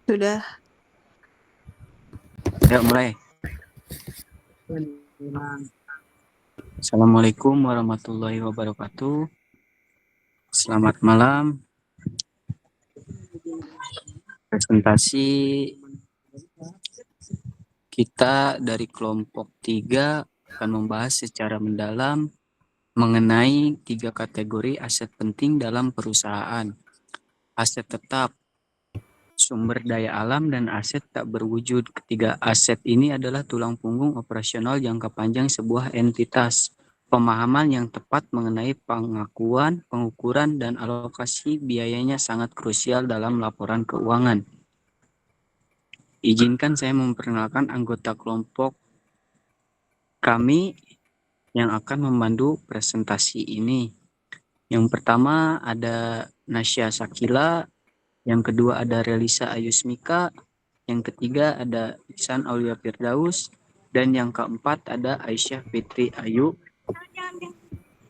Sudah. Ya, mulai. Assalamualaikum warahmatullahi wabarakatuh. Selamat malam. Presentasi kita dari kelompok 3 akan membahas secara mendalam mengenai 3 kategori aset penting dalam perusahaan. Aset tetap, sumber daya alam, dan aset tak berwujud. Ketiga aset ini adalah tulang punggung operasional jangka panjang sebuah entitas. Pemahaman yang tepat mengenai pengakuan, pengukuran, dan alokasi biayanya sangat krusial dalam laporan keuangan. Izinkan saya memperkenalkan anggota kelompok kami yang akan memandu presentasi ini. Yang pertama ada Nasya Sakila, yang kedua ada Relisa Ayusmika, yang ketiga ada Ihsan Aulia Firdaus, dan yang keempat ada Aisyah Fitri Ayu.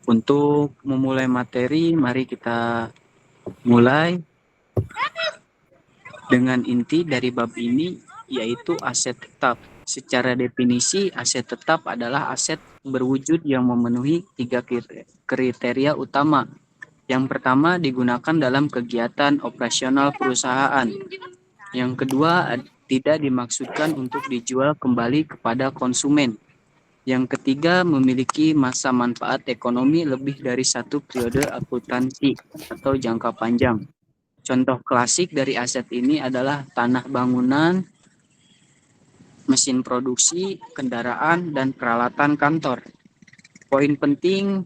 Untuk memulai materi, mari kita mulai dengan inti dari bab ini, yaitu aset tetap. Secara definisi, aset tetap adalah aset berwujud yang memenuhi 3 kriteria utama. Yang pertama, digunakan dalam kegiatan operasional perusahaan. Yang kedua, tidak dimaksudkan untuk dijual kembali kepada konsumen. Yang ketiga, memiliki masa manfaat ekonomi lebih dari 1 periode akuntansi atau jangka panjang. Contoh klasik dari aset ini adalah tanah bangunan, mesin produksi, kendaraan, dan peralatan kantor. Poin penting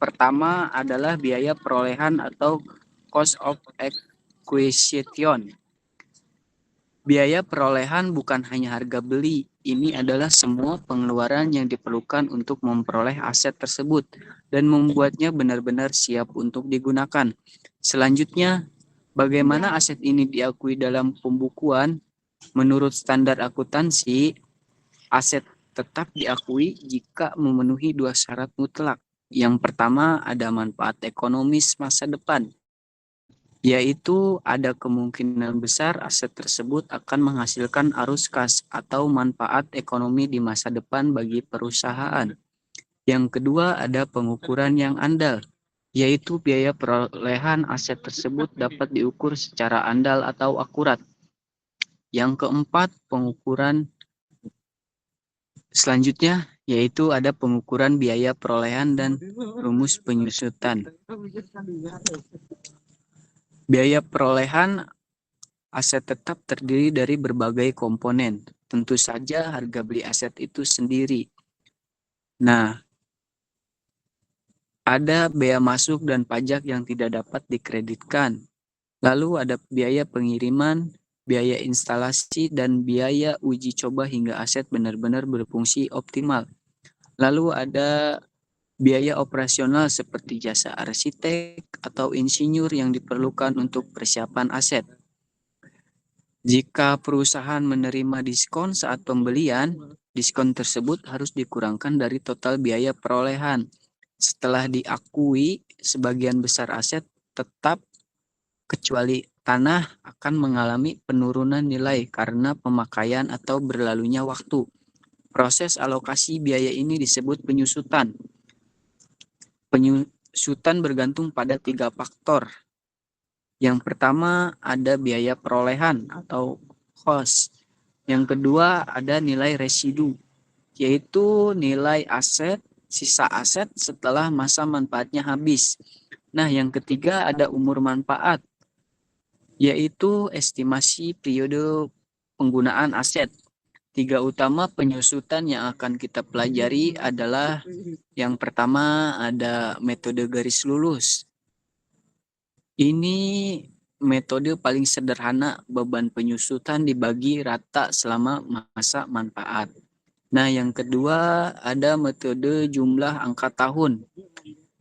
pertama adalah biaya perolehan atau cost of acquisition. Biaya perolehan bukan hanya harga beli, ini adalah semua pengeluaran yang diperlukan untuk memperoleh aset tersebut dan membuatnya benar-benar siap untuk digunakan. Selanjutnya, bagaimana aset ini diakui dalam pembukuan? Menurut standar akuntansi, aset tetap diakui jika memenuhi 2 syarat mutlak. Yang pertama, ada manfaat ekonomis masa depan, yaitu ada kemungkinan besar aset tersebut akan menghasilkan arus kas atau manfaat ekonomi di masa depan bagi perusahaan. Yang kedua, ada pengukuran yang andal, yaitu biaya perolehan aset tersebut dapat diukur secara andal atau akurat. Yang keempat, pengukuran selanjutnya yaitu ada pengukuran biaya perolehan dan rumus penyusutan. Biaya perolehan aset tetap terdiri dari berbagai komponen. Tentu saja harga beli aset itu sendiri. Nah, ada bea masuk dan pajak yang tidak dapat dikreditkan. Lalu ada biaya pengiriman, biaya instalasi, dan biaya uji coba hingga aset benar-benar berfungsi optimal. Lalu ada biaya operasional seperti jasa arsitek atau insinyur yang diperlukan untuk persiapan aset. Jika perusahaan menerima diskon saat pembelian, diskon tersebut harus dikurangkan dari total biaya perolehan. Setelah diakui, sebagian besar aset tetap kecuali tanah akan mengalami penurunan nilai karena pemakaian atau berlalunya waktu. Proses alokasi biaya ini disebut penyusutan. Penyusutan bergantung pada 3 faktor. Yang pertama ada biaya perolehan atau cost. Yang kedua ada nilai residu, yaitu nilai aset, sisa aset setelah masa manfaatnya habis. Nah, yang ketiga ada umur manfaat, yaitu estimasi periode penggunaan aset. 3 utama penyusutan yang akan kita pelajari adalah yang pertama ada metode garis lurus. Ini metode paling sederhana, beban penyusutan dibagi rata selama masa manfaat. Nah, yang kedua ada metode jumlah angka tahun.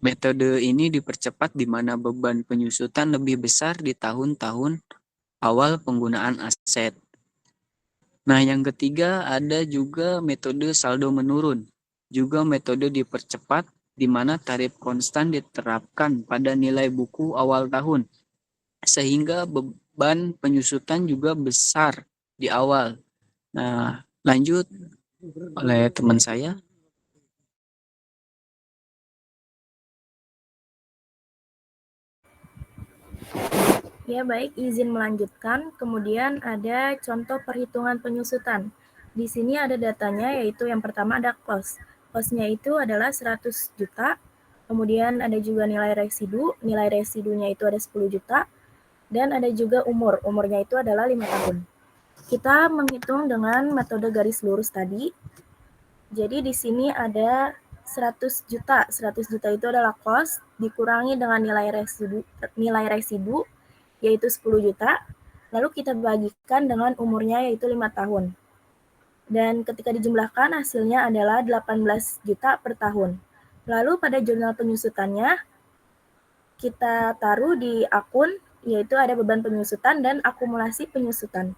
Metode ini dipercepat di mana beban penyusutan lebih besar di tahun-tahun awal penggunaan aset. Nah, yang ketiga ada juga metode saldo menurun. Juga metode dipercepat di mana tarif konstan diterapkan pada nilai buku awal tahun, sehingga beban penyusutan juga besar di awal. Nah, lanjut oleh teman saya. Ya baik, izin melanjutkan. Kemudian ada contoh perhitungan penyusutan. Di sini ada datanya, yaitu yang pertama ada cost. Cost-nya itu adalah 100 juta. Kemudian ada juga nilai residunya itu ada 10 juta. Dan ada juga umur, umurnya itu adalah 5 tahun. Kita menghitung dengan metode garis lurus tadi. Jadi di sini ada 100 juta. 100 juta itu adalah cost dikurangi dengan nilai residu yaitu 10 juta. Lalu kita bagikan dengan umurnya yaitu 5 tahun. Dan ketika dijumlahkan hasilnya adalah 18 juta per tahun. Lalu pada jurnal penyusutannya kita taruh di akun yaitu ada beban penyusutan dan akumulasi penyusutan.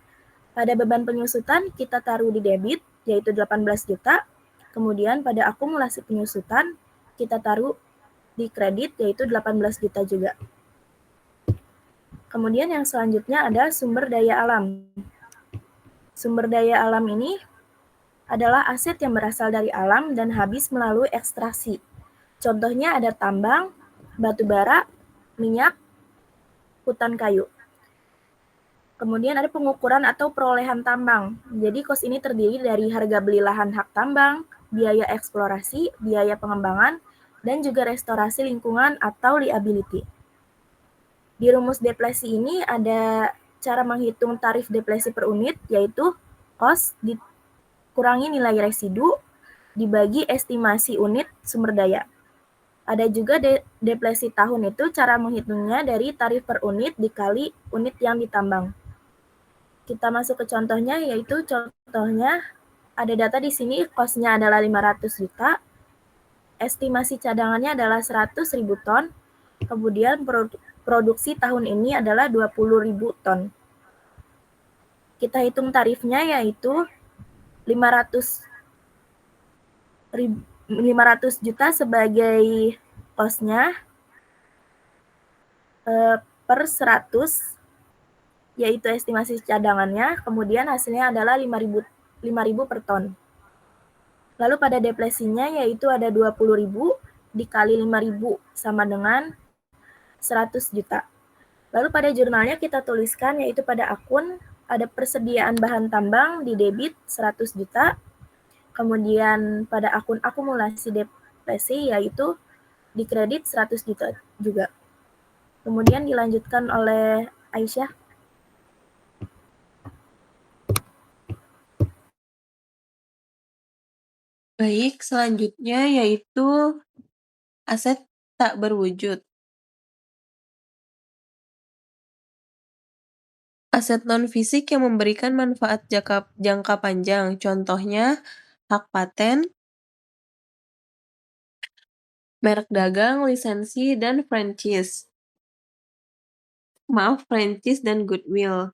Pada beban penyusutan kita taruh di debit yaitu 18 juta. Kemudian pada akumulasi penyusutan kita taruh di kredit yaitu 18 juta juga. Kemudian yang selanjutnya ada sumber daya alam. Sumber daya alam ini adalah aset yang berasal dari alam dan habis melalui ekstraksi. Contohnya ada tambang, batu bara, minyak, hutan kayu. Kemudian ada pengukuran atau perolehan tambang. Jadi kos ini terdiri dari harga beli lahan hak tambang, biaya eksplorasi, biaya pengembangan, dan juga restorasi lingkungan atau liability. Di rumus depresi ini ada cara menghitung tarif depresi per unit, yaitu cost dikurangi nilai residu dibagi estimasi unit sumber daya. Ada juga depresi tahun itu cara menghitungnya dari tarif per unit dikali unit yang ditambang. Kita masuk ke contohnya, yaitu contohnya ada data di sini cost-nya adalah 500 juta, estimasi cadangannya adalah 100.000 ton, kemudian produksi tahun ini adalah 20.000 ton. Kita hitung tarifnya yaitu 500 juta sebagai cost-nya per 100 yaitu estimasi cadangannya, kemudian hasilnya adalah 5.000 per ton. Lalu pada depresinya yaitu ada 20.000 dikali 5.000 sama dengan 100 juta. Lalu pada jurnalnya kita tuliskan yaitu pada akun ada persediaan bahan tambang di debit 100 juta, kemudian pada akun akumulasi depresi yaitu di kredit 100 juta juga. Kemudian dilanjutkan oleh Aisyah. Baik, selanjutnya yaitu aset tak berwujud. Aset non-fisik yang memberikan manfaat jangka panjang, contohnya hak paten, merek dagang, lisensi, dan franchise dan goodwill.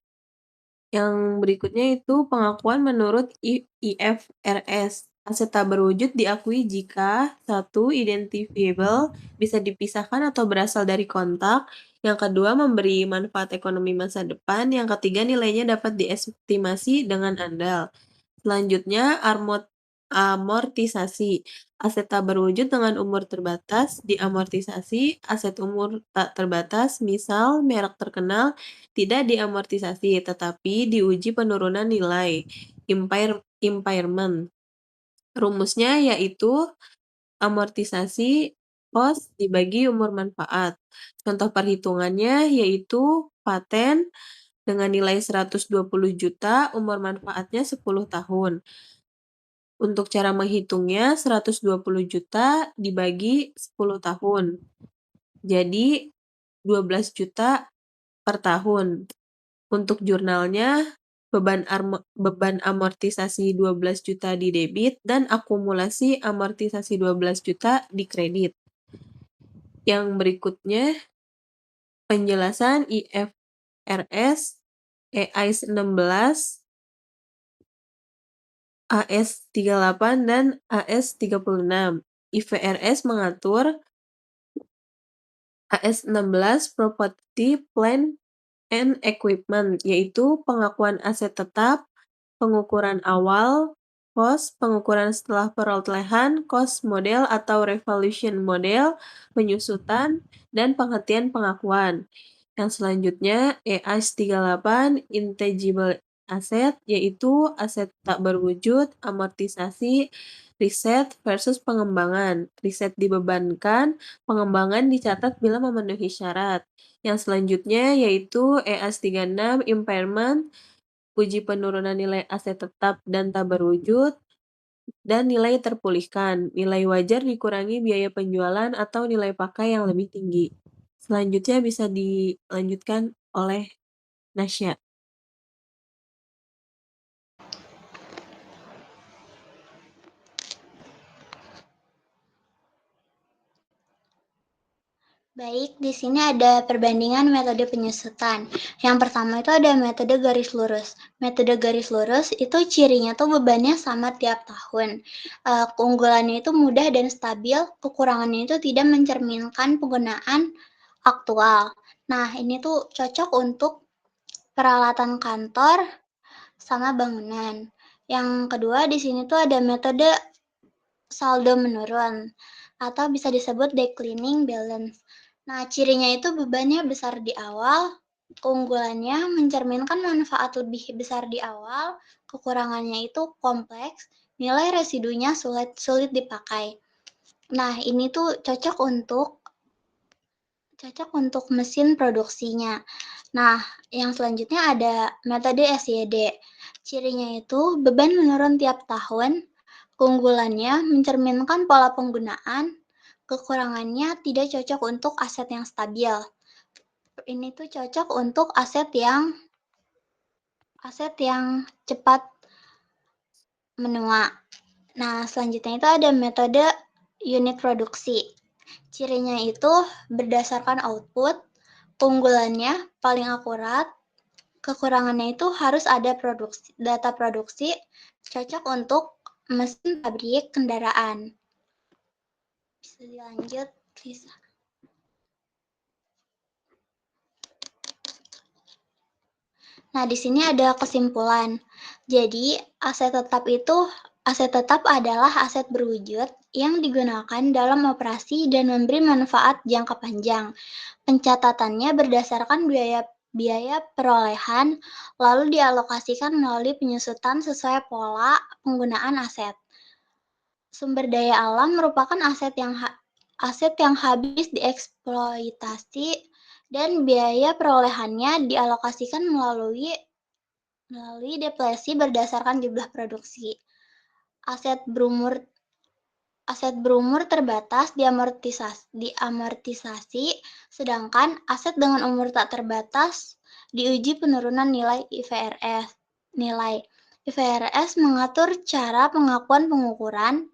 Yang berikutnya itu pengakuan menurut IFRS. Aset tak berwujud diakui jika 1. Identifiable, bisa dipisahkan atau berasal dari kontak. Yang kedua, memberi manfaat ekonomi masa depan. Yang ketiga, nilainya dapat diestimasi dengan andal. Selanjutnya, amortisasi. Aset tak berwujud dengan umur terbatas diamortisasi. Aset umur tak terbatas, misal merek terkenal, tidak diamortisasi, tetapi diuji penurunan nilai, impairment. Rumusnya yaitu amortisasi cost dibagi umur manfaat. Contoh perhitungannya yaitu paten dengan nilai 120 juta, umur manfaatnya 10 tahun. Untuk cara menghitungnya 120 juta dibagi 10 tahun. Jadi 12 juta per tahun. Untuk jurnalnya beban amortisasi 12 juta di debit dan akumulasi amortisasi 12 juta di kredit. Yang berikutnya penjelasan IFRS EIS 16, AS 38 dan AS 36. IFRS mengatur AS 16 Property, Plant and equipment, yaitu pengakuan aset tetap, pengukuran awal, cost, pengukuran setelah perolehan, cost model atau revaluation model, penyusutan, dan penghentian pengakuan. Yang selanjutnya EAS 38 intangible asset, yaitu aset tak berwujud, amortisasi, riset versus pengembangan. Riset dibebankan, pengembangan dicatat bila memenuhi syarat. Yang selanjutnya yaitu EAS 36 impairment, uji penurunan nilai aset tetap dan tak berwujud, dan nilai terpulihkan. Nilai wajar dikurangi biaya penjualan atau nilai pakai yang lebih tinggi. Selanjutnya bisa dilanjutkan oleh Nasya. Baik, di sini ada perbandingan metode penyusutan. Yang pertama itu ada metode garis lurus. Metode garis lurus itu cirinya tuh bebannya sama tiap tahun. Keunggulannya itu mudah dan stabil, kekurangannya itu tidak mencerminkan penggunaan aktual. Nah, ini tuh cocok untuk peralatan kantor sama bangunan. Yang kedua di sini tuh ada metode saldo menurun atau bisa disebut declining balance. Nah, cirinya itu bebannya besar di awal, keunggulannya mencerminkan manfaat lebih besar di awal, kekurangannya itu kompleks, nilai residunya sulit dipakai. Nah, ini tuh cocok untuk mesin produksinya. Nah, yang selanjutnya ada metode SYD. Cirinya itu beban menurun tiap tahun, keunggulannya mencerminkan pola penggunaan, kekurangannya tidak cocok untuk aset yang stabil. Ini tuh cocok untuk aset yang cepat menua. Nah, selanjutnya itu ada metode unit produksi. Cirinya itu berdasarkan output, keunggulannya paling akurat, kekurangannya itu harus ada data produksi, cocok untuk mesin pabrik kendaraan. Bisa dilanjut, bisa. Nah, di sini ada kesimpulan. Jadi, aset tetap adalah aset berwujud yang digunakan dalam operasi dan memberi manfaat jangka panjang. Pencatatannya berdasarkan biaya perolehan, lalu dialokasikan melalui penyusutan sesuai pola penggunaan aset. Sumber daya alam merupakan aset yang habis dieksploitasi dan biaya perolehannya dialokasikan melalui deflasi berdasarkan jumlah produksi. Aset berumur terbatas diamortisasi, sedangkan aset dengan umur tak terbatas diuji penurunan nilai IFRS. Nilai IFRS mengatur cara pengakuan pengukuran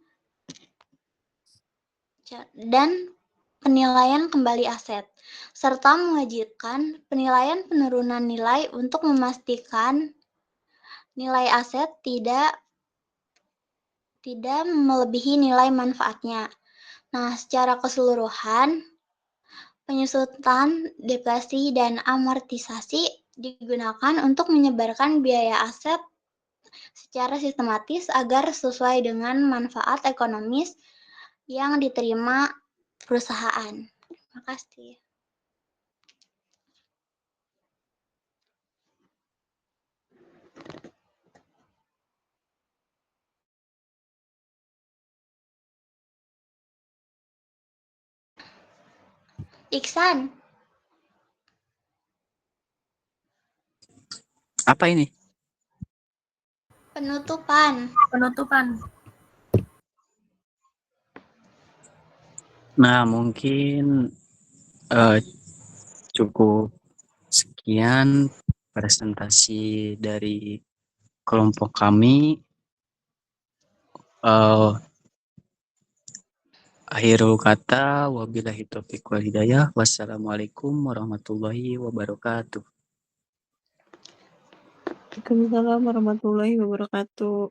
dan penilaian kembali aset, serta mewajibkan penilaian penurunan nilai untuk memastikan nilai aset tidak melebihi nilai manfaatnya. Nah, secara keseluruhan, penyusutan, deflasi, dan amortisasi digunakan untuk menyebarkan biaya aset secara sistematis agar sesuai dengan manfaat ekonomis yang diterima perusahaan. Terima kasih. Iksan, Apa ini? penutupan. Nah, mungkin cukup sekian presentasi dari kelompok kami. Akhirul kata, wabillahi taufiq wal hidayah. Wassalamualaikum warahmatullahi wabarakatuh. Waalaikumsalam warahmatullahi wabarakatuh.